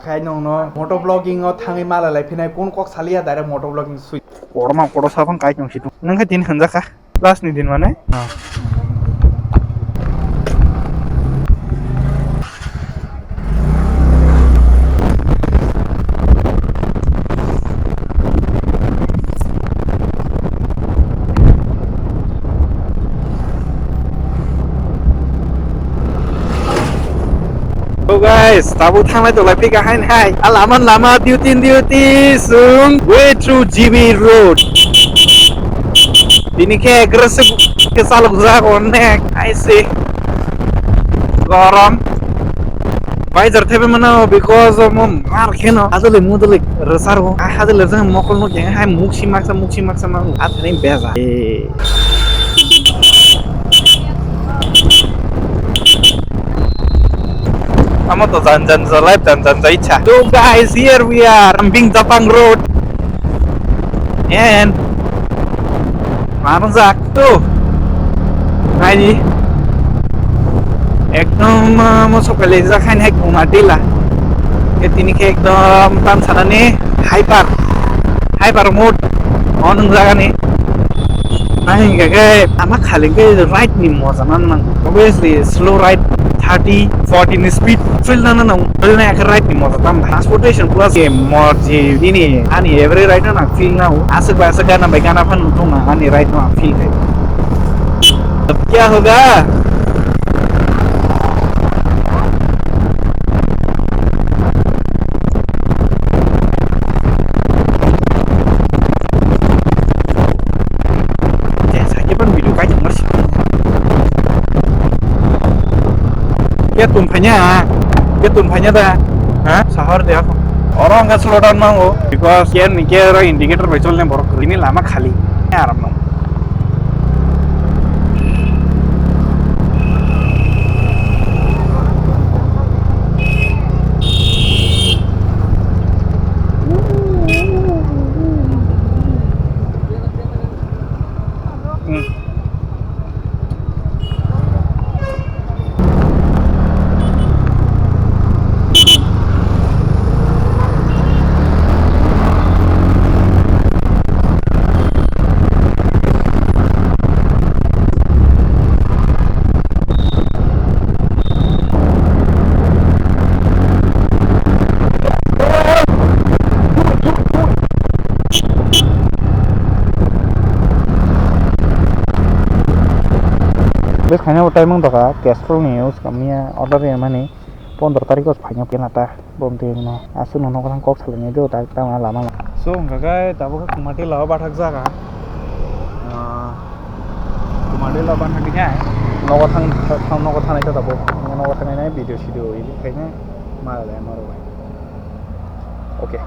आखाय नंनो मोटो ब्लगिंग थाङै मालालाय फैनाय कोन कक सालिया डाइरेक्ट मोटो ब्लगिंग सुइ परमा पड़ो साफां काय नंसि नोंखा दिन होनजाखा क्लासनि दिन माने So guys, tabu thanglai tolai pika hain hai. Alaman lama duty sung way through GB road. Dini ke aggressive ke salak zak onek. I see. Garam. Visor thebe mana because mom mar keno. Adole mudole resar ho. Adole zang mokol no jeng hai muksi maksa mang. Adne beza. Amo to jan live jan icha. So guys, here we are Ambing Japang Road. And Manuzak tuh. Nah ini एकदम मसो पहले जखान है घुमाटीला यतिनी के एकदम तान छाना ने hyper mode on जगह ने नहीं के आमा खाली के राइट नि मजा none obviously slow ride 30-40 speed feel na feel na के राइट नि मजा तम transportation plus के मर्जी दिनी अनि every ride ना feel ना हो आसे बासे गाना भाई गाना फन उठो ना अनि राइड ना feel है अब क्या होगा Dia tumpahnya dah, sahur dia aku. Orang nggak slow down mau, because kian indikator becolnya borok ini lama kali, aram mau. Bes kayaknya time mong doka Castrol news kami ya order yang mana 15 tarik os banyak nata bom tiang no asu no orang kok salahnya itu tak tahu lama so gagai tabu ka kumati lawa bathak jaga kumati lawa bathaknya nogo thang itu tabu nogo thang ini video ini kayaknya malah ya maru oke